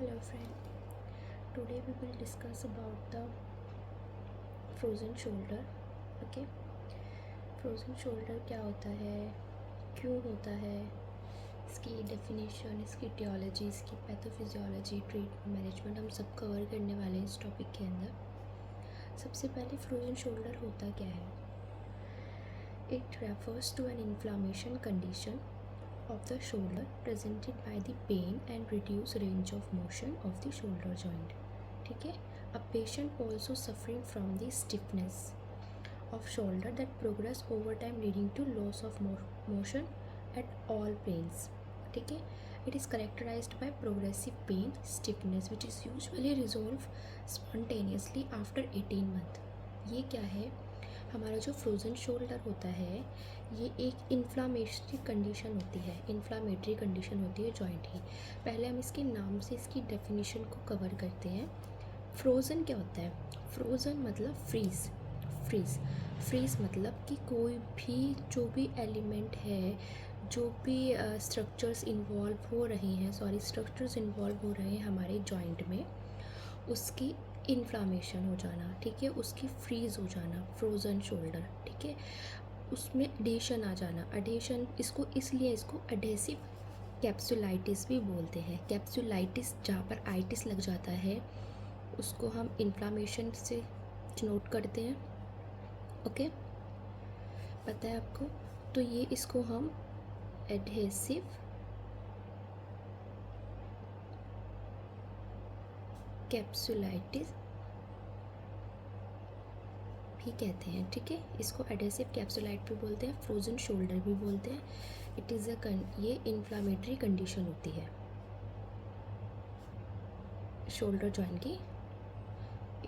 Hello friend, today we will discuss about the frozen shoulder. Okay, frozen shoulder क्या होता है, क्यों होता है, इसकी डेफिनेशन, इसकी टियोलॉजी, इसकी पैथोफिजियोलॉजी, ट्रीटमेंट, मैनेजमेंट हम सब कवर करने वाले हैं इस टॉपिक के अंदर। सबसे पहले फ्रोजन शोल्डर होता क्या है? It refers to an inflammation condition of the shoulder presented by the pain and reduced range of motion of the shoulder joint. ठीक है, a patient also suffering from the stiffness of shoulder that progress over time leading to loss of motion at all planes. ठीक है, it is characterized by progressive pain, stiffness which is usually resolve spontaneously after 18 month. ये क्या है? हमारा जो frozen shoulder होता है ये एक इन्फ्लामेटरी कंडीशन होती है, इन्फ्लामेटरी कंडीशन होती है जॉइंट की। पहले हम इसके नाम से इसकी डेफिनेशन को कवर करते हैं। फ्रोज़न क्या होता है? फ्रोज़न मतलब फ्रीज़, फ्रीज़ मतलब कि कोई भी जो भी एलिमेंट है, जो भी स्ट्रक्चर्स इन्वॉल्व हो रहे हैं हमारे जॉइंट में, उसकी इन्फ्लामेशन हो जाना, ठीक है, उसकी फ्रीज़ हो जाना, फ्रोज़न शोल्डर, ठीक है, उसमें एडेशन आ जाना। एडेशन इसको एडेसिव कैप्सुलाइटिस भी बोलते हैं। कैप्सुलाइटिस जहाँ पर आइटिस लग जाता है उसको हम इन्फ्लामेशन से नोट करते हैं। ओके, पता है आपको? तो ये इसको हम एडहेसिव कैप्सुलाइटिस भी कहते हैं, ठीक है। इसको एडेसिव कैप्सुलाइट भी बोलते हैं, फ्रोज़न शोल्डर भी बोलते हैं। इट इज़ ये इन्फ्लामेटरी कंडीशन होती है शोल्डर जॉइंट की,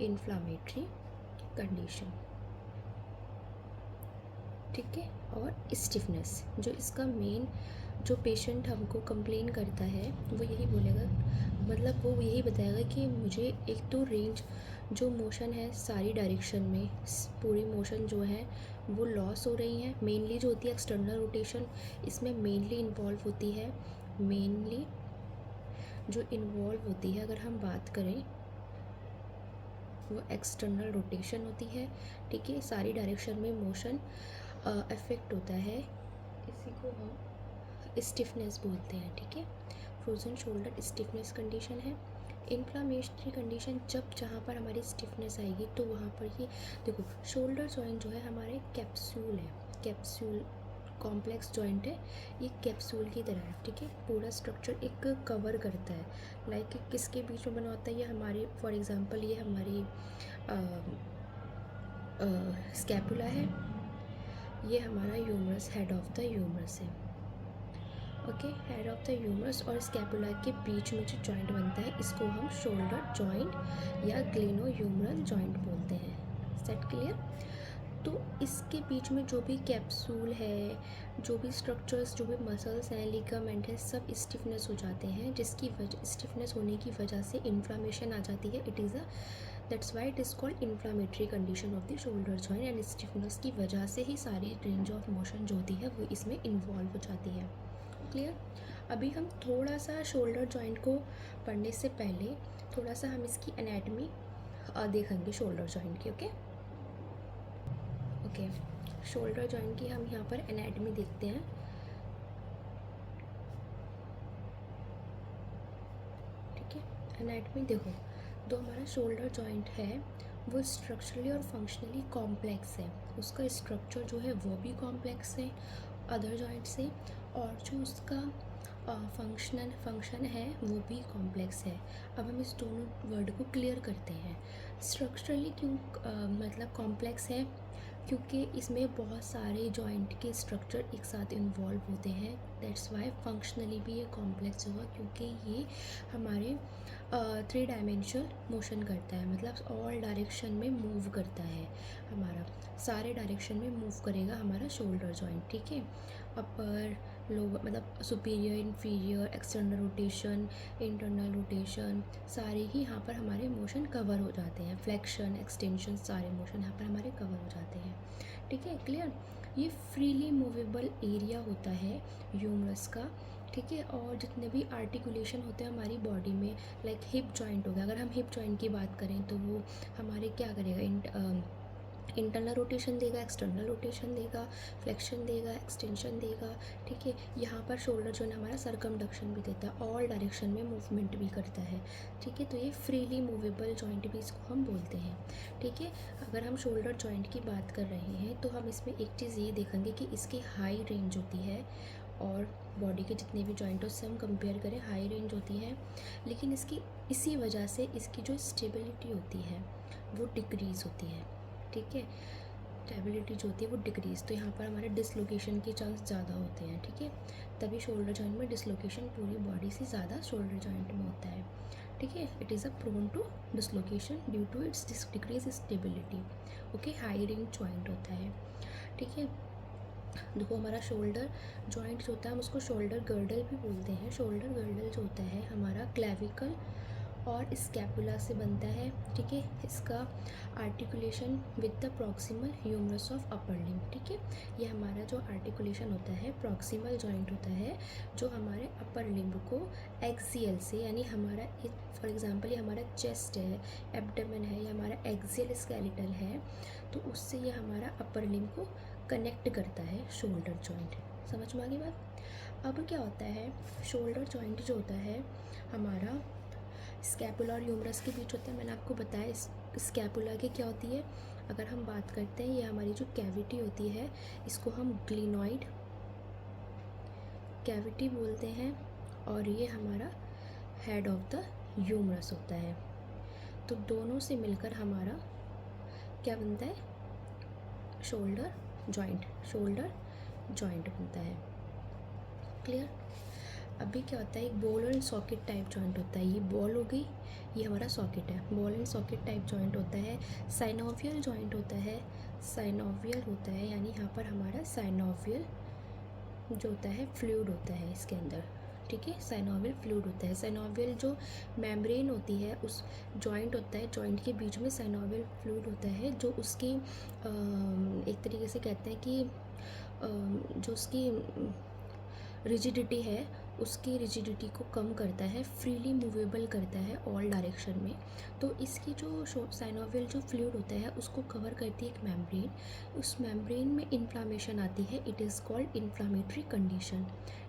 इन्फ्लामेटरी कंडीशन, ठीक है। और स्टिफनेस, जो इसका मेन जो पेशेंट हमको कंप्लेन करता है वो यही बोलेगा, मतलब वो यही बताएगा कि मुझे एक तो रेंज जो मोशन है सारी डायरेक्शन में, पूरी मोशन जो है वो लॉस हो रही है। मेनली जो होती है एक्सटर्नल रोटेशन इसमें मेनली इन्वॉल्व होती है, अगर हम बात करें वो एक्सटर्नल रोटेशन होती है, ठीक है। सारी डायरेक्शन में मोशन अफेक्ट होता है, इसी को हम स्टिफनेस बोलते हैं, ठीक है। फ्रोज़न शोल्डर स्टिफनेस कंडीशन है। इन्फ्लामेटरी कंडीशन जहाँ पर हमारी स्टिफनेस आएगी तो वहाँ पर ये देखो, शोल्डर जॉइंट जो है हमारे कैप्सूल है, कैप्सूल कॉम्प्लेक्स जॉइंट है, ये कैप्सूल की तरह है, ठीक है। पूरा स्ट्रक्चर एक कवर करता है, लाइक किसके बीच में बना होता है, ये हमारी फॉर एग्जांपल ये हमारी स्कैपुला है, ये हमारा humerus, head of the humerus है, okay. Head of the humerus और स्कैपुला के बीच में जो जॉइंट बनता है इसको हम शोल्डर जॉइंट या ग्लेनो ह्यूमरल जॉइंट बोलते हैं। Set clear? तो इसके बीच में जो भी कैप्सूल है, जो भी स्ट्रक्चर्स, जो भी मसल्स हैं, लिगामेंट है, सब स्टिफनेस हो जाते हैं, जिसकी वजह स्टिफनेस होने की वजह से इन्फ्लामेशन आ जाती है। It is that's why it is called inflammatory condition of the shoulder joint, and stiffness की वजह से ही सारी रेंज ऑफ मोशन जो होती है वो इसमें इन्वॉल्व हो जाती है। क्लियर? अभी हम थोड़ा सा शोल्डर जॉइंट को पढ़ने से पहले थोड़ा सा हम इसकी एनाटमी देखेंगे शोल्डर जॉइंट की। ओके, शोल्डर जॉइंट की हम यहाँ पर एनाटमी देखते हैं, ठीक है। एनाटमी देखो, जो हमारा शोल्डर जॉइंट है वो स्ट्रक्चरली और फंक्शनली कॉम्प्लेक्स है, उसका स्ट्रक्चर जो है वो भी कॉम्प्लेक्स है अदर जॉइंट से, और जो उसका फंक्शन है वो भी कॉम्प्लेक्स है। अब हम इस दोनों वर्ड को क्लियर करते हैं। स्ट्रक्चरली क्यों मतलब कॉम्प्लेक्स है? क्योंकि इसमें बहुत सारे जॉइंट के स्ट्रक्चर एक साथ इन्वॉल्व होते हैं, दैट्स वाई फंक्शनली भी ये कॉम्प्लेक्स होगा, क्योंकि ये हमारे 3 डायमेंशनल मोशन करता है, मतलब ऑल डायरेक्शन में मूव करता है, हमारा सारे डायरेक्शन में मूव करेगा हमारा शोल्डर जॉइंट, ठीक है। अपर लोअर मतलब superior, inferior, external rotation, internal rotation, सारे ही यहाँ पर हमारे मोशन कवर हो जाते हैं, फ्लेक्शन, एक्सटेंशन, सारे मोशन यहाँ पर हमारे कवर हो जाते हैं, ठीक है। क्लियर? ये फ्रीली मूवेबल एरिया होता है ह्यूमरस का, ठीक है। और जितने भी आर्टिकुलेशन होते हैं हमारी बॉडी में, लाइक हिप जॉइंट हो गया, अगर हम हिप जॉइंट की बात करें तो वो हमारे क्या करेगा, इंटरनल रोटेशन देगा, एक्सटर्नल रोटेशन देगा, फ्लेक्शन देगा, एक्सटेंशन देगा। ठीक है। यहाँ पर शोल्डर जो है हमारा सरकमडक्शन भी देता है, ऑल डायरेक्शन में मूवमेंट भी करता है। ठीक है। तो ये फ्रीली मूवेबल जॉइंट भी इसको हम बोलते हैं। ठीक है। अगर हम शोल्डर जॉइंट की बात कर रहे हैं तो हम इसमें एक चीज़ ये देखेंगे कि इसकी हाई रेंज होती है, और बॉडी के जितने भी जॉइंट उससे हम कंपेयर करें हाई रेंज होती है, लेकिन इसकी इसी वजह से इसकी जो स्टेबिलिटी होती है वो डिक्रीज़ होती है। ठीक है। स्टेबिलिटी जो होती है वो डिक्रीज़, तो यहाँ पर हमारे डिसलोकेशन के चांस ज़्यादा होते हैं। ठीक है। तभी शोल्डर जॉइंट में डिसलोकेशन पूरी बॉडी से ज़्यादा शोल्डर जॉइंट में होता है। ठीक है। It is a prone to dislocation due to its decrease stability. Okay. High range joint होता है। ठीक है। देखो हमारा शोल्डर जॉइंट जो होता है हम उसको शोल्डर गर्डल भी बोलते हैं। शोल्डर गर्डल जो होता है हमारा क्लेविकल और स्कैपुला से बनता है। ठीक है। इसका articulation with the proximal humerus of upper limb. ठीक है। ये हमारा जो आर्टिकुलेशन होता है प्रॉक्सिमल जॉइंट होता है जो हमारे अपर लिम्ब को एक्सियल से, यानी हमारा फॉर एग्जांपल ये हमारा चेस्ट है, एब्डोमेन है, ये हमारा एक्सियल स्केलेटल है, तो उससे ये हमारा अपर लिम्ब को कनेक्ट करता है शोल्डर जॉइंट। समझ में आ गई बात। अब क्या होता है, शोल्डर जॉइंट जो होता है हमारा स्कैपुला और ह्यूमरस के बीच होता है। मैंने आपको बताया स्कैपुला की क्या होती है। अगर हम बात करते हैं, ये हमारी जो कैविटी होती है इसको हम ग्लिनॉइड कैविटी बोलते हैं, और ये हमारा हेड ऑफ द ह्यूमरस होता है। तो दोनों से मिलकर हमारा क्या बनता है, शोल्डर जॉइंट बनता है। क्लियर। अभी क्या होता है, एक ball and socket type joint होता है। ये बॉल हो गई, ये हमारा सॉकेट है। Ball and socket type joint होता है। साइनोवियल जॉइंट होता है। साइनोवियल होता है यानी यहाँ पर हमारा साइनोवियल जो होता है फ्लूइड होता है इसके अंदर। ठीक है। साइनोवियल फ्लूइड होता है। साइनोवियल जो मेम्ब्रेन होती है उस जॉइंट होता है, जॉइंट के बीच में साइनोवियल फ्लूइड होता है जो उसकी एक तरीके से कहते हैं कि जो उसकी रिजिडिटी है उसकी रिजिडिटी को कम करता है, फ्रीली मूवेबल करता है ऑल डायरेक्शन में। तो इसकी जो साइनोवियल जो फ्लूइड होता है उसको कवर करती है एक मेम्ब्रेन। उस मेम्ब्रेन में इन्फ्लामेशन आती है, it is called inflammatory condition.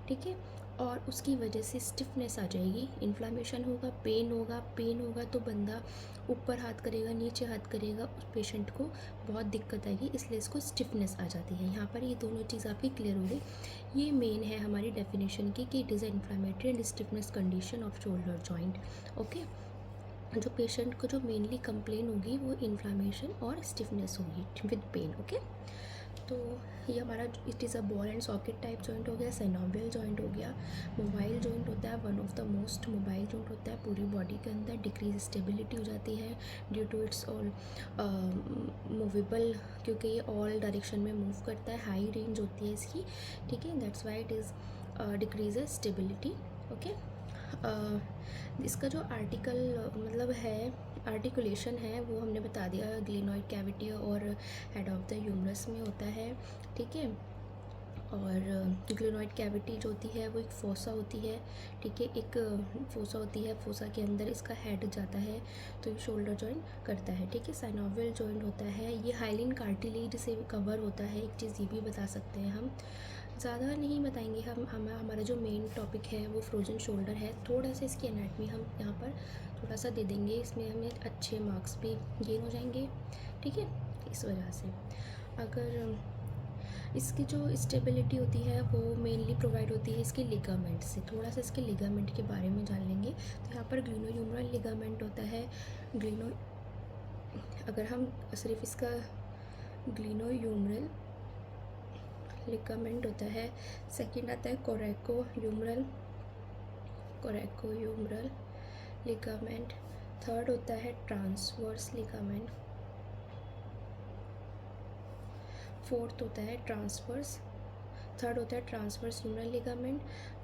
ठीक है। और उसकी वजह से स्टिफनेस आ जाएगी, इन्फ्लामेशन होगा, पेन होगा तो बंदा ऊपर हाथ करेगा, नीचे हाथ करेगा, उस पेशेंट को बहुत दिक्कत आएगी, इसलिए इसको स्टिफनेस आ जाती है। यहाँ पर ये दोनों चीज़ आपकी क्लियर हो गई। ये मेन है हमारी डेफिनेशन की कि it is a inflammatory and stiffness condition off shoulder joint. Okay. जो पेशेंट को जो मेनली कंप्लेन होगी वो इन्फ्लामेशन और स्टिफनेस होगी विद पेन। ओके। तो ये हमारा it is a ball and socket type joint हो गया, साइनोवियल जॉइंट हो गया। मोबाइल जॉइंट होता है, one of the most mobile joint होता है पूरी बॉडी के अंदर। डिक्रीज स्टेबिलिटी हो जाती है due to its all movable, क्योंकि ये ऑल डायरेक्शन में मूव करता है, हाई रेंज होती है इसकी। ठीक है। That's why it is decrease stability. Okay. इसका जो मतलब है आर्टिकुलेशन है वो हमने बता दिया, ग्लिनॉइड कैविटी और हेड ऑफ द ह्यूमरस में होता है। ठीक है। और ग्लिनॉइड कैविटी जो होती है वो एक फोसा होती है। ठीक है। एक फोसा होती है, फोसा के अंदर इसका हेड जाता है, तो ये शोल्डर जॉइंट करता है। ठीक है। साइनोवियल जॉइंट होता है, ये हाइलिन कार्टिलेज से कवर होता है। एक चीज़ ये भी बता सकते हैं हम, ज़्यादा नहीं बताएंगे हमारा जो मेन टॉपिक है वो फ्रोजन शोल्डर है। थोड़ा सा इसकी एनाटमी हम यहाँ पर थोड़ा सा दे देंगे, इसमें हमें अच्छे मार्क्स भी गेन हो जाएंगे। ठीक है। इस वजह से अगर इसकी जो स्टेबिलिटी होती है वो मेनली प्रोवाइड होती है इसके लिगामेंट से। थोड़ा सा इसके लिगामेंट के बारे में जान लेंगे। तो यहाँ पर ग्लिनोह्यूमरल लिगामेंट होता है। अगर हम सिर्फ इसका ग्लिनोह्यूमरल लिगामेंट होता है। सेकंड आता है कोरेकोह्यूमरल लिगामेंट। थर्ड होता है ट्रांसवर्स लिगामेंट। फोर्थ होता है थर्ड होता है ट्रांसवर्स ह्यूमरल लिगामेंट।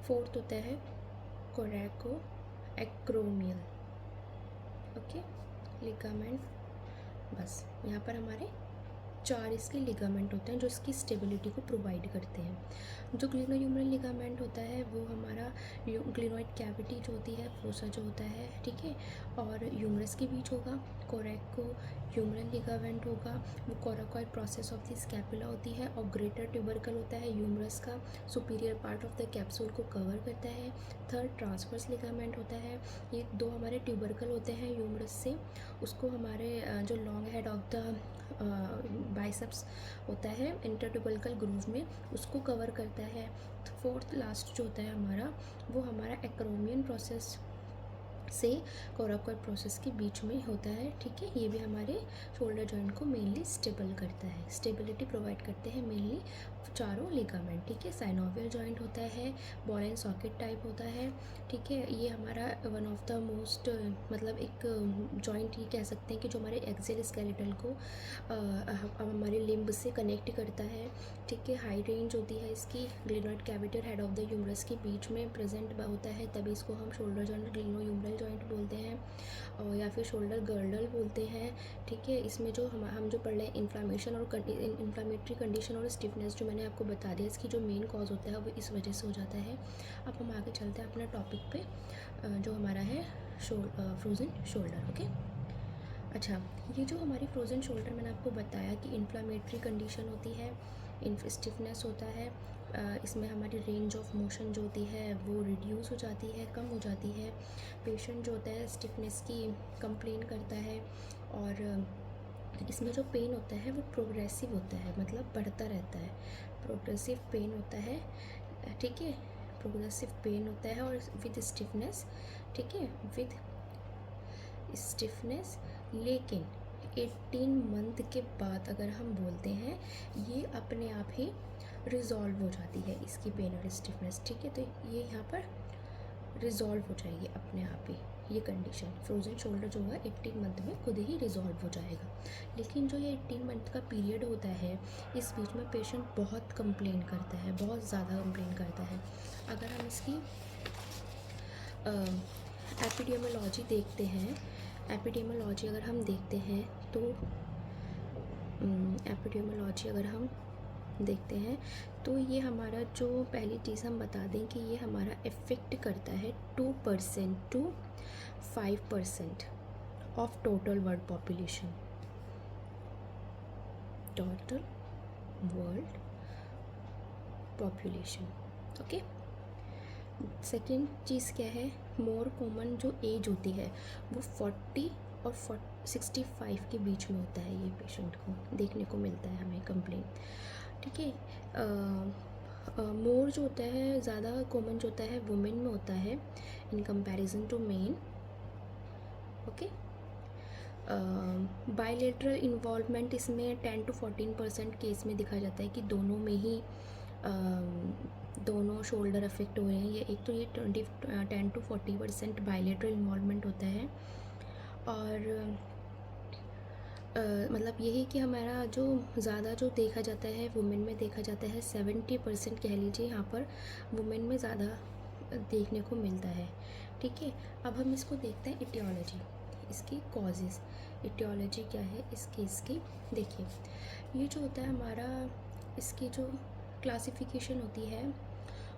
फोर्थ होता है कोरेको एक्रोमियल। ओके। लिगामेंट बस यहाँ पर हमारे 4 इसके लिगामेंट होते हैं जो इसकी स्टेबिलिटी को प्रोवाइड करते हैं। जो ग्लिनोह्यूमरल लिगामेंट होता है वो हमारा ग्लिनोइड कैविटी जो होती है, फोसा जो होता है, ठीक है, और ह्यूमरस के बीच होगा। कोरेको ह्यूमरल लिगामेंट होगा, वो coracoid process of the scapula होती है, और ग्रेटर ट्यूबरकल होता है ह्यूमरस का, superior part of the capsule को कवर करता है। थर्ड ट्रांसवर्स लिगामेंट होता है, ये 2 हमारे ट्यूबरकल होते हैं ह्यूमरस से, उसको हमारे जो long head of the biceps होता है इंटरट्यूबरकल ग्रूव में, उसको कवर करता है। फोर्थ लास्ट जो होता है हमारा, वो हमारा एक्रोमियन प्रोसेस से कोराकॉइड प्रोसेस के बीच में होता है, ठीक है। ये भी हमारे शोल्डर जॉइंट को मेनली स्टेबल करता है, स्टेबिलिटी प्रोवाइड करते हैं मेनली चारों लिगामेंट, ठीक है। साइनोवियल जॉइंट होता है, बॉल एंड सॉकेट टाइप होता है, ठीक है। ये हमारा वन ऑफ द मोस्ट मतलब एक जॉइंट ये कह सकते हैं कि जो हमारे एक्सियल स्केलेटल को हमारे लिम्ब से कनेक्ट करता है, ठीक है। हाई रेंज होती है इसकी, ग्लिनोइड कैविटी और हेड ऑफ द ह्यूमरस के बीच में प्रेजेंट होता है, तभी इसको हम शोल्डर जॉइंट ग्लिनोह्यूमरल जॉइंट बोलते हैं, और या फिर शोल्डर गर्डल बोलते हैं, ठीक है। इसमें जो हम जो पढ़ रहे हैं इन्फ्लामेशन और इन्फ्लामेटरी कंडीशन और स्टिफनेस जो मैंने आपको बता दिया, इसकी जो मेन कॉज होता है वो इस वजह से हो जाता है। अब हम आगे चलते हैं अपना टॉपिक पे, जो हमारा है फ्रोज़न शोल्डर, ओके। अच्छा, ये जो हमारी फ्रोज़न शोल्डर मैंने आपको बताया कि इन्फ्लामेटरी कंडीशन होती है, स्टिफनेस होता है, इसमें हमारी रेंज ऑफ मोशन जो होती है वो रिड्यूस हो जाती है, कम हो जाती है। पेशेंट जो होता है स्टिफनेस की कंप्लेन करता है, और इसमें जो पेन होता है वो प्रोग्रेसिव होता है, मतलब बढ़ता रहता है, प्रोग्रेसिव पेन होता है, ठीक है। प्रोग्रेसिव पेन होता है और विद स्टिफनेस, ठीक है, विद स्टिफनेस। लेकिन 18 मंथ के बाद अगर हम बोलते हैं, ये अपने आप ही रिज़ॉल्व हो जाती है इसकी पेन और स्टिफनेस, ठीक है। तो ये यहाँ पर रिज़ॉल्व हो जाएगी अपने आप ही, ये कंडीशन फ्रोज़न शोल्डर जो है 18 मंथ में खुद ही रिज़ॉल्व हो जाएगा। लेकिन जो ये 18 मंथ का पीरियड होता है, इस बीच में पेशेंट बहुत कंप्लेन करता है, बहुत ज़्यादा कंप्लेन करता है। अगर हम इसकी एपिडेमियोलॉजी देखते हैं, एपिडेमियोलॉजी अगर हम देखते हैं तो एपिडेमियोलॉजी अगर हम देखते हैं तो ये हमारा जो पहली चीज़ हम बता दें कि ये हमारा इफ़ेक्ट करता है 2% to 5% of total world population, total world population, okay. Second चीज़ क्या है, मोर कॉमन जो एज होती है वो 40 और 65 के बीच में होता है, ये पेशेंट को देखने को मिलता है हमें कंप्लेन, ठीक है। मोर जो होता है ज़्यादा कॉमन जो होता है वुमेन में होता है in comparison to men, okay. Bilateral involvement इसमें 10 to 14% केस में दिखा जाता है कि दोनों में ही दोनों शोल्डर अफेक्ट हो रहे हैं। ये एक तो ये 10 to 40% बायलेटरल इन्वॉल्वमेंट होता है, और मतलब यही कि हमारा जो ज़्यादा जो देखा जाता है वुमेन में देखा जाता है, 70% कह लीजिए यहाँ पर वुमेन में ज़्यादा देखने को मिलता है, ठीक है। अब हम इसको देखते हैं इटियोलॉजी, इसकी कॉजेज़, इटियोलॉजी क्या है इस केस की। देखिए, ये जो होता है हमारा, इसकी जो क्लासिफिकेशन होती है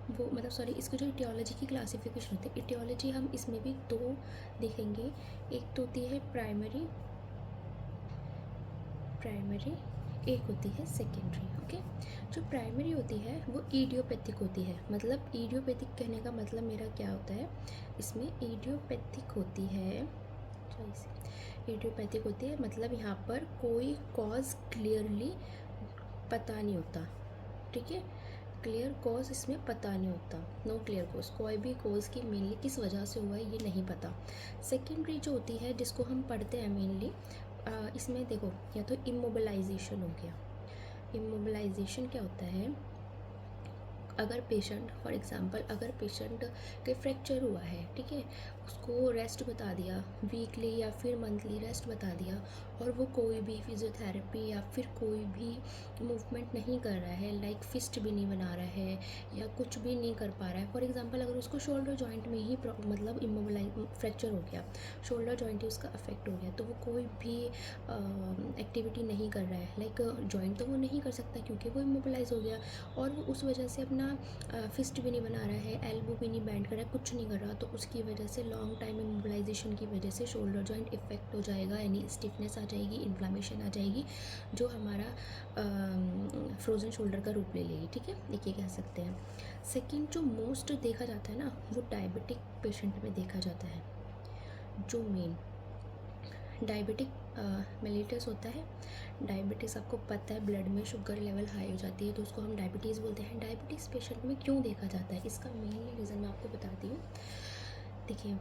वो, मतलब सॉरी, इसकी जो इटियोलॉजी की क्लासिफिकेशन होती है, इटियोलॉजी हम इसमें भी 2 देखेंगे। एक तो होती है प्राइमरी, एक होती है सेकेंडरी, ओके। जो प्राइमरी होती है वो इडियोपैथिक होती है, मतलब इडियोपैथिक कहने का मतलब मेरा क्या होता है, इसमें इडियोपैथिक होती है, इडियोपैथिक होती है मतलब यहाँ पर कोई कॉज क्लियरली पता नहीं होता, ठीक है। क्लियर कॉज इसमें पता नहीं होता, नो क्लियर कॉज, कोई भी कॉज की मेनली किस वजह से हुआ है ये नहीं पता। सेकेंडरी जो होती है जिसको हम पढ़ते हैं मेनली, इसमें देखो या तो इमोबिलाइजेशन हो गया। इमोबिलाइजेशन क्या होता है, अगर पेशेंट फॉर एग्ज़ाम्पल अगर पेशेंट के फ्रैक्चर हुआ है, ठीक है, उसको रेस्ट बता दिया, वीकली या फिर मंथली रेस्ट बता दिया, और वो कोई भी फिजियोथेरेपी या फिर कोई भी मूवमेंट नहीं कर रहा है, लाइक फिस्ट भी नहीं बना रहा है या कुछ भी नहीं कर पा रहा है, फॉर एग्ज़ाम्पल अगर उसको शोल्डर जॉइंट में ही मतलब इमोबलाइज फ्रैक्चर हो गया, शोल्डर जॉइंट ही उसका अफेक्ट हो गया, तो वो कोई भी एक्टिविटी नहीं कर रहा है, लाइक जॉइंट तो वो नहीं कर सकता क्योंकि वो इमोबलाइज हो गया, और वो उस वजह से अपना फिस्ट भी नहीं बना रहा है, एल्बो भी नहीं बैंड कर रहा है, कुछ नहीं कर रहा, तो उसकी वजह से लॉन्ग टाइम इमोबलाइजेशन की वजह से शोल्डर जॉइंट इफेक्ट हो जाएगा, यानी स्टिफनेस आ जाएगी, इन्फ्लामेशन आ जाएगी, जो हमारा फ्रोज़न शोल्डर का रूप ले लेगी, ठीक है, एक ये कह सकते हैं। सेकंड जो मोस्ट देखा जाता है ना, वो डायबिटिक पेशेंट में देखा जाता है, जो मेन डायबिटिक मेलिटस होता है। डायबिटीज़ आपको पता है ब्लड में शुगर लेवल हाई हो जाती है, तो उसको हम डायबिटीज़ बोलते हैं। डायबिटीज़ पेशेंट में क्यों देखा जाता है, इसका मेनली रीज़न मैं आपको बताती हूँ। देखिए,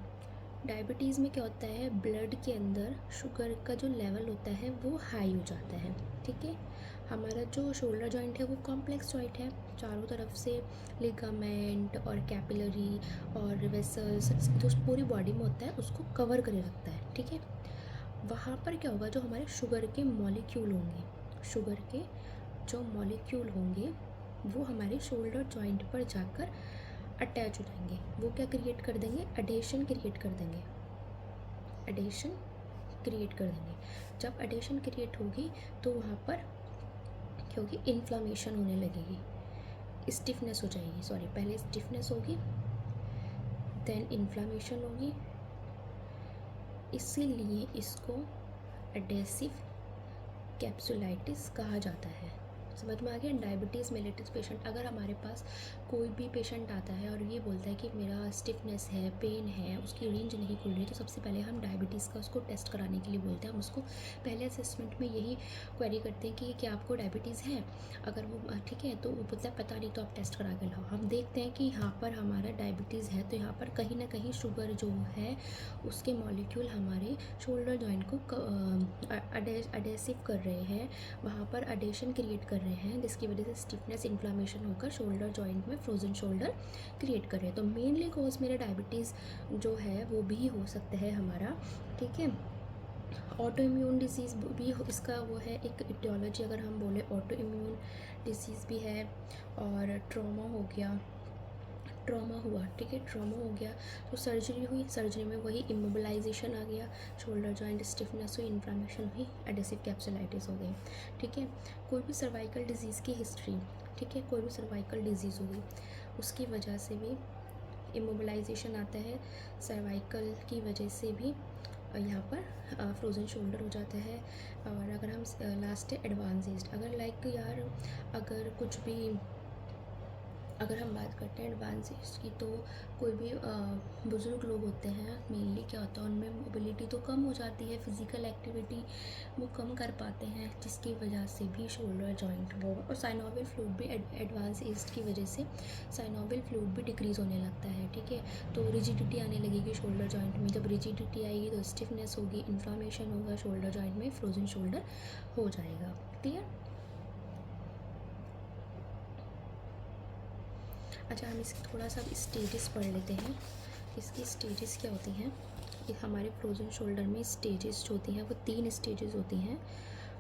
डायबिटीज़ में क्या होता है, ब्लड के अंदर शुगर का जो लेवल होता है वो हाई हो जाता है, ठीक है। हमारा जो शोल्डर जॉइंट है वो कॉम्प्लेक्स जॉइंट है, चारों तरफ से लिगामेंट और कैपिलरी और वेसल्स जो पूरी बॉडी में होता है उसको कवर करे रखता है, ठीक है। वहाँ पर क्या होगा, जो हमारे शुगर के मॉलिक्यूल होंगे, शुगर के जो मॉलिक्यूल होंगे वो हमारे शोल्डर जॉइंट पर जाकर अटैच हो जाएंगे। वो क्या क्रिएट कर देंगे, अडेशन क्रिएट कर देंगे, अडेशन क्रिएट कर देंगे। जब अडेशन क्रिएट होगी तो वहाँ पर क्या होगी, इन्फ्लामेशन होने लगेगी, स्टिफनेस हो जाएगी, सॉरी पहले स्टिफनेस होगी देन इन्फ्लामेशन होगी, इसीलिए इसको एडेसिव कैप्सुलाइटिस कहा जाता है। समझ में आ गया। डायबिटीज़ मेलिटस पेशेंट, अगर हमारे पास कोई भी पेशेंट आता है और ये बोलता है कि मेरा स्टिफनेस है, पेन है, उसकी रेंज नहीं खुल रही, तो सबसे पहले हम डायबिटीज़ का उसको टेस्ट कराने के लिए बोलते हैं। हम उसको पहले असेसमेंट में यही क्वेरी करते हैं कि क्या आपको डायबिटीज़ है। अगर वो ठीक है तो वो बोलता है पता नहीं, तो आप टेस्ट करा के लाओ। हम देखते हैं कि यहाँ पर हमारा डायबिटीज़ है, तो यहाँ पर कहीं ना कहीं शुगर जो है उसके मॉलिक्यूल हमारे शोल्डर जॉइंट को अडेसिव कर रहे हैं, वहाँ पर अडेशन क्रिएट कर रहे हैं, जिसकी वजह से स्टिफनेस इन्फ्लामेशन होकर शोल्डर जॉइंट में फ्रोजन शोल्डर क्रिएट कर रहे हैं। तो मेनली कॉज मेरा डायबिटीज़ जो है वो भी हो सकता है हमारा, ठीक है। ऑटो इम्यून डिसीज़ भी इसका वो है एक इटियोलॉजी, अगर हम बोले ऑटो इम्यून डिसीज़ भी है, और ट्रॉमा हो गया, ट्रॉमा हुआ, ठीक है, ट्रॉमा हो गया तो सर्जरी हुई, सर्जरी में वही इमोबिलाइजेशन आ गया, शोल्डर जॉइंट स्टिफनेस हुई, इन्फ्लामेशन हुई, एडेसिव कैप्सुलाइटिस हो गई, ठीक है। कोई भी सर्वाइकल डिजीज़ की हिस्ट्री, ठीक है, कोई भी सर्वाइकल डिजीज़ होगी उसकी वजह से भी इमोबिलाइजेशन आता है, सर्वाइकल की वजह से भी यहाँ पर फ्रोज़न शोल्डर हो जाता है। और अगर हम लास्ट है एडवांस एज, अगर लाइक यार अगर कुछ भी अगर हम बात करते हैं एडवांस एज की, तो कोई भी बुज़ुर्ग लोग होते हैं, मेनली क्या होता है उनमें मोबिलिटी तो कम हो जाती है, फिज़िकल एक्टिविटी वो कम कर पाते हैं, जिसकी वजह से भी शोल्डर जॉइंट वो, और साइनोवियल फ्लूइड भी एडवांस एज की वजह से साइनोवियल फ्लूइड भी डिक्रीज़ होने लगता है, ठीक है। तो रिजिडिटी आने लगेगी शोल्डर जॉइंट में, जब रिजिडिटी आएगी तो स्टिफनेस होगी, इन्फ्लामेशन होगा, शोल्डर जॉइंट में फ्रोजन शोल्डर हो जाएगा। क्लियर। अच्छा, हम इसकी थोड़ा सा स्टेजेस पढ़ लेते हैं। इसकी स्टेजेस क्या होती हैं, हमारे फ्रोज़न शोल्डर में स्टेजेस जो होती हैं वो 3 स्टेजेस होती हैं।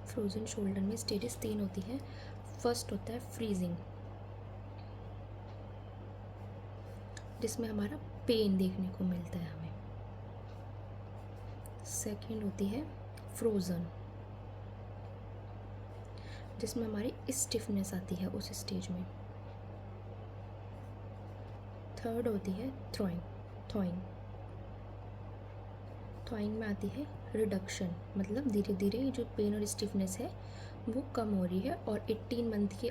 फ्रोज़न शोल्डर में स्टेजेस 3 होती हैं। फर्स्ट होता है फ्रीजिंग, जिसमें हमारा पेन देखने को मिलता है हमें। सेकंड होती है फ्रोज़न, जिसमें हमारी स्टिफनेस आती है उस स्टेज में। थर्ड होती है थ्रॉइंग, थॉइंग, थॉइंग में आती है रिडक्शन, मतलब धीरे धीरे जो पेन और स्टिफनेस है वो कम हो रही है, और 18 मंथ के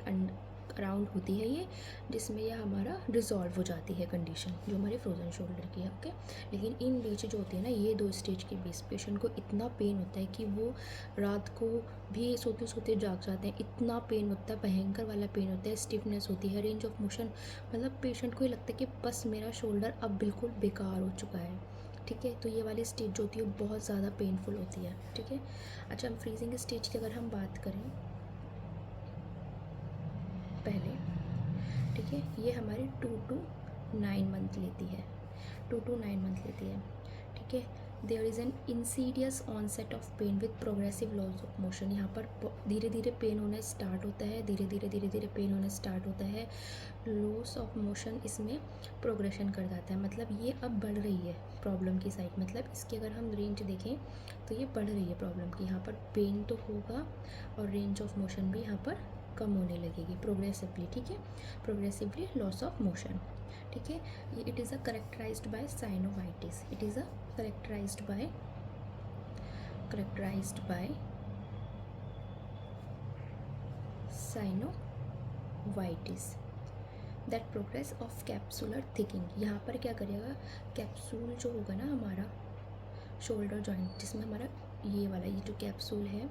अराउंड होती है ये, जिसमें यह हमारा रिजॉल्व हो जाती है कंडीशन जो हमारे फ्रोजन शोल्डर की है, ओके। लेकिन इन बीच जो होती है ना, ये 2 स्टेज के बीच पेशेंट को इतना पेन होता है कि वो रात को भी सोते सोते जाग जाते हैं, इतना पेन होता है, भयंकर वाला पेन होता है, स्टिफनेस होती है, रेंज ऑफ मोशन, मतलब पेशेंट को ये लगता है कि बस मेरा शोल्डर अब बिल्कुल बेकार हो चुका है, ठीक है। तो ये वाली स्टेज जो होती है बहुत ज़्यादा पेनफुल होती है, ठीक है। अच्छा, हम फ्रीजिंग स्टेज की अगर हम बात करें पहले, ठीक ठीक है, ये हमारी 2 to 9 मंथ लेती है, 2 to 9 मंथ लेती है, ठीक है। There is an insidious onset of pain with progressive loss of motion. यहाँ पर धीरे धीरे पेन होना स्टार्ट होता है, धीरे धीरे पेन होना स्टार्ट होता है। लॉस ऑफ मोशन इसमें प्रोग्रेशन कर जाता है, मतलब ये अब बढ़ रही है प्रॉब्लम की साइड, मतलब इसकी अगर हम रेंज देखें तो ये बढ़ रही है प्रॉब्लम की। यहाँ पर पेन तो होगा और रेंज ऑफ मोशन भी यहाँ पर कम होने लगेगी प्रोग्रेसिवली, ठीक है, प्रोग्रेसिवली लॉस ऑफ मोशन, ठीक है। It is a characterized by synovitis, it is a characterized by synovitis that progress of capsular thickening. यहाँ पर क्या करेगा, कैप्सूल जो होगा ना हमारा शोल्डर जॉइंट, जिसमें हमारा ये वाला ये जो कैप्सूल है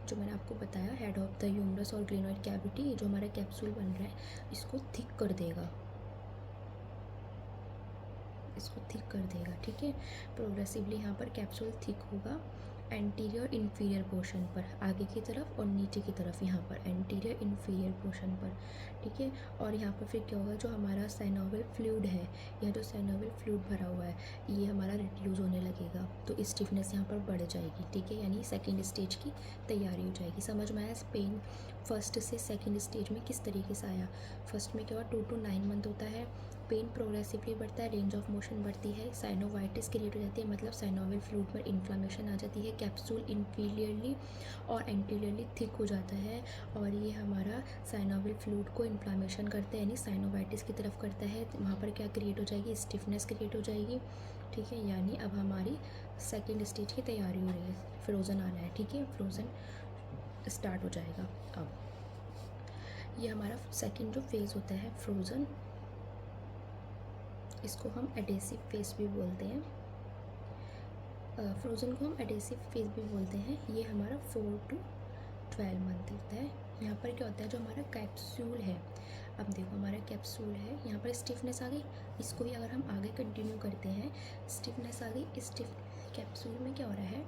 जो मैंने आपको बताया, हेड ऑफ द ह्यूमरस और ग्लेनोइड कैविटी, ये जो हमारा कैप्सूल बन रहा है इसको थिक कर देगा, इसको थिक कर देगा, ठीक है। प्रोग्रेसिवली यहाँ पर कैप्सूल थिक होगा एंटीरियर इन्फीरियर पोर्शन पर, आगे की तरफ और नीचे की तरफ, यहाँ पर एंटीरियर इन्फीरियर पोर्शन पर, ठीक है। और यहाँ पर फिर क्या होगा, जो हमारा साइनोवियल फ्लूइड है, या जो साइनोवियल फ्लूइड भरा हुआ है, ये हमारा रिड्यूस होने लगेगा, तो स्टिफनेस यहाँ पर बढ़ जाएगी, ठीक है, यानी सेकेंड स्टेज की तैयारी हो जाएगी। समझ में आया पेन फर्स्ट से सेकेंड स्टेज में किस तरीके से आया। फर्स्ट में क्या हुआ, 2 to 9 मंथ होता है, पेन प्रोग्रेसिवली बढ़ता है, रेंज ऑफ मोशन बढ़ती है, साइनोवाइटिस क्रिएट हो जाती है, मतलब साइनोवियल फ्लूइड पर इन्फ्लामेशन आ जाती है, कैप्सूल इंफीरियरली और एंटीरियरली थिक हो जाता है, और ये हमारा साइनोवियल फ्लूइड को इन्फ्लामेशन करता है, यानी साइनोवाइटिस की तरफ करता है। वहाँ पर क्या क्रिएट हो जाएगी, स्टिफनेस क्रिएट हो जाएगी, ठीक है। यानी अब हमारी सेकेंड स्टेज की तैयारी हो रही है, फ्रोज़न आना है, ठीक है, फ्रोज़न स्टार्ट हो जाएगा। अब ये हमारा सेकेंड जो फेज़ होता है फ्रोज़न, इसको हम एडेसिव फेज भी बोलते हैं, फ्रोज़न को हम एडेसिव फेज भी बोलते हैं। ये हमारा 4 to 12 मंथ होता है। यहाँ पर क्या होता है, जो हमारा कैप्सूल है, अब देखो हमारा कैप्सूल है, यहाँ पर स्टिफनेस आ गई, इसको भी अगर हम आगे कंटिन्यू करते हैं, स्टिफनेस आ गई, स्टिफ कैप्सूल में क्या हो रहा है,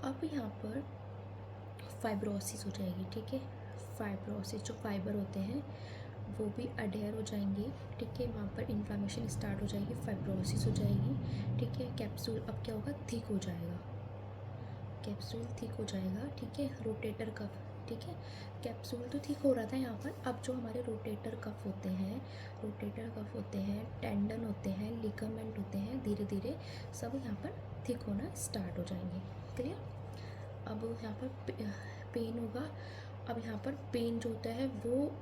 अब यहाँ पर फाइब्रोसिस हो जाएगी, ठीक है। फाइब्रोसिस, जो फाइबर होते हैं वो भी अडेयर हो जाएंगे, ठीक है, वहाँ पर इन्फ्लामेशन स्टार्ट हो जाएगी, फाइब्रोसिस हो जाएगी, ठीक है। कैप्सूल अब क्या होगा, थिक हो जाएगा, कैप्सूल थिक हो जाएगा, ठीक है। रोटेटर कफ, ठीक है, कैप्सूल तो ठीक हो रहा था यहाँ पर, अब जो हमारे रोटेटर कफ होते हैं, रोटेटर कफ होते हैं, टेंडन होते हैं, लिगामेंट होते हैं, धीरे धीरे सब यहाँ पर थिक होना स्टार्ट हो जाएंगे, क्लियर। अब यहाँ पर पेन होगा, अब यहाँ पर पेन जो होता है वो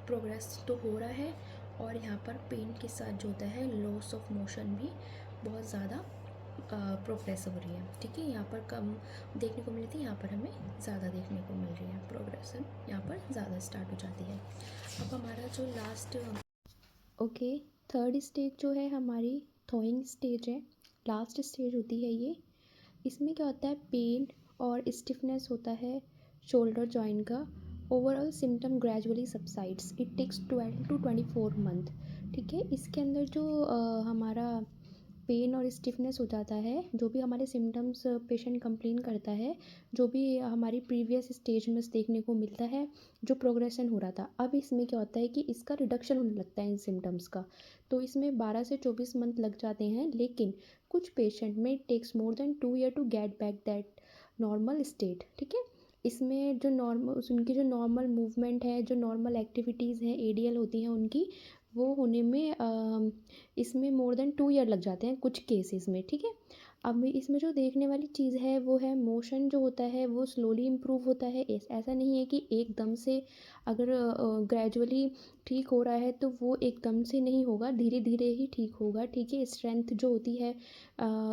प्रोग्रेस तो हो रहा है, और यहाँ पर पेन के साथ जो होता है लॉस ऑफ मोशन भी बहुत ज़्यादा प्रोग्रेस हो रही है, ठीक है। यहाँ पर कम देखने को मिलती है, यहाँ पर हमें ज़्यादा देखने को मिल रही है, प्रोग्रेशन यहाँ पर ज़्यादा स्टार्ट हो जाती है। अब हमारा जो लास्ट ओके थर्ड स्टेज जो है हमारी थॉइंग स्टेज है, लास्ट स्टेज होती है ये। इसमें क्या होता है, पेन और स्टिफनेस होता है शोल्डर जॉइंट का, overall symptom gradually subsides, it takes 12 to 24 month, ठीक है। इसके अंदर जो हमारा पेन और स्टिफनेस हो जाता है, जो भी हमारे सिम्टम्स पेशेंट कंप्लेन करता है, जो भी हमारी प्रीवियस स्टेज में देखने को मिलता है, जो प्रोग्रेशन हो रहा था, अब इसमें क्या होता है कि इसका रिडक्शन होने लगता है इन सिम्टम्स का, तो इसमें 12 से 24 मंथ लग जाते हैं, लेकिन कुछ पेशेंट में takes more than 2 year to get back that normal state, ठीक है। इसमें जो नॉर्मल उनकी जो नॉर्मल मूवमेंट है, जो नॉर्मल एक्टिविटीज़ हैं, एडीएल होती हैं उनकी, वो होने में इसमें मोर देन 2 ईयर लग जाते हैं कुछ केसेस में, ठीक है। अब इसमें जो देखने वाली चीज़ है वो है मोशन जो होता है वो स्लोली इम्प्रूव होता है, ऐसा नहीं है कि एकदम से, अगर ग्रेजुअली ठीक हो रहा है तो वो एकदम से नहीं होगा, धीरे धीरे ही ठीक होगा, ठीक है। स्ट्रेंथ जो होती है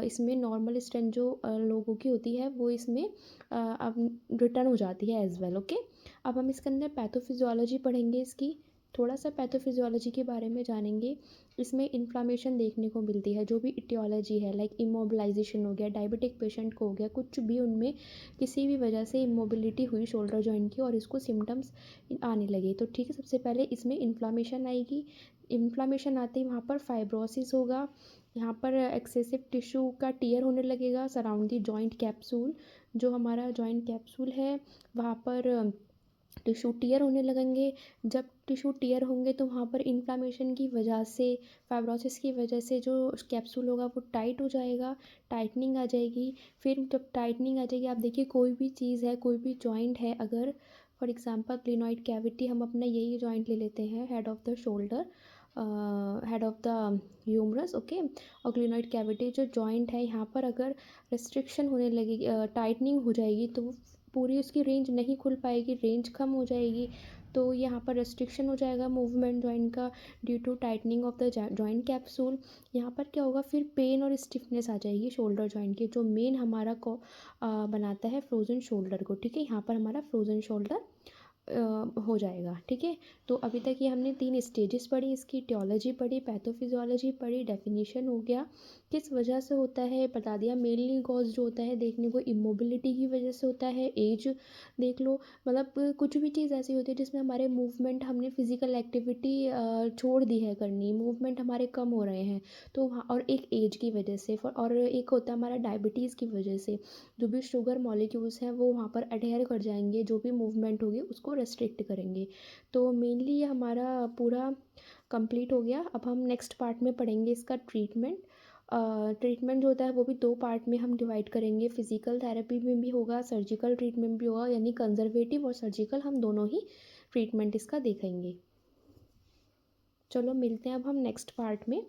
इसमें नॉर्मल स्ट्रेंथ जो लोगों की होती है वो इसमें अब रिटर्न हो जाती है एज वेल, ओके। अब हम इसके अंदर पैथोफिजियोलॉजी पढ़ेंगे, इसकी थोड़ा सा पैथोफिजियोलॉजी के बारे में जानेंगे। इसमें इन्फ्लामेशन देखने को मिलती है, जो भी इटियोलॉजी है, लाइक इमोबिलाइजेशन हो गया, डायबिटिक पेशेंट को हो गया, कुछ भी उनमें किसी भी वजह से इमोबिलिटी हुई शोल्डर जॉइंट की और इसको सिम्टम्स आने लगे, तो ठीक है, सबसे पहले इसमें इन्फ्लामेशन आएगी। इन्फ्लामेशन आते ही वहाँ पर फाइब्रोसिस होगा, यहाँ पर एक्सेसिव टिश्यू का टियर होने लगेगा सराउंड दी जॉइंट कैप्सूल, जो हमारा जॉइंट कैप्सूल है वहाँ पर टिश्यू टियर होने लगेंगे। जब टिश्यू टियर होंगे तो वहाँ पर इन्फ्लामेशन की वजह से, फाइब्रोसिस की वजह से जो कैप्सूल होगा वो टाइट हो जाएगा, टाइटनिंग आ जाएगी। फिर जब टाइटनिंग आ जाएगी, आप देखिए कोई भी चीज़ है, कोई भी जॉइंट है, अगर फॉर एग्जांपल क्लिनॉइड कैविटी, हम अपना यही जॉइंट ले लेते हैं, head of the shoulder, head of the humerus, okay. और क्लिनॉइड कैविटी जो जॉइंट है, यहाँ पर अगर रिस्ट्रिक्शन होने लगेगी, टाइटनिंग हो जाएगी, तो पूरी उसकी रेंज नहीं खुल पाएगी, रेंज कम हो जाएगी। तो यहाँ पर रेस्ट्रिक्शन हो जाएगा मूवमेंट जॉइंट का due to tightening of the joint capsule. यहाँ पर क्या होगा, फिर पेन और स्टिफनेस आ जाएगी शोल्डर जॉइंट की, जो मेन हमारा को बनाता है फ्रोज़न शोल्डर को, ठीक है। यहाँ पर हमारा फ्रोज़न शोल्डर हो जाएगा, ठीक है। तो अभी तक ये हमने 3 स्टेजेस पढ़ी, इसकी टियोलॉजी पढ़ी, पैथोफिजियोलॉजी पढ़ी, डेफिनेशन हो गया, किस वजह से होता है बता दिया। मेनली कॉज जो होता है देखने को इमोबिलिटी की वजह से होता है, एज देख लो, मतलब कुछ भी चीज़ ऐसी होती है जिसमें हमारे मूवमेंट, हमने फिजिकल एक्टिविटी छोड़ दी है करनी, मूवमेंट हमारे कम हो रहे हैं, तो वहाँ, और एक एज की वजह से, और एक होता है हमारा डायबिटीज़ की वजह से, जो भी शुगर मॉलिक्यूल्स हैं वो वहाँ पर अडहेयर कर जाएंगे, जो भी मूवमेंट होगी उसको रेस्ट्रिक्ट करेंगे। तो मेनली ये हमारा पूरा कंप्लीट हो गया। अब हम नेक्स्ट पार्ट में पढ़ेंगे इसका ट्रीटमेंट। ट्रीटमेंट जो होता है वो भी 2 पार्ट में हम डिवाइड करेंगे, फिजिकल थेरेपी में भी होगा, सर्जिकल ट्रीटमेंट भी होगा, यानी कंजर्वेटिव और सर्जिकल हम दोनों ही ट्रीटमेंट इसका देखेंगे। चलो मिलते हैं अब हम नेक्स्ट पार्ट में।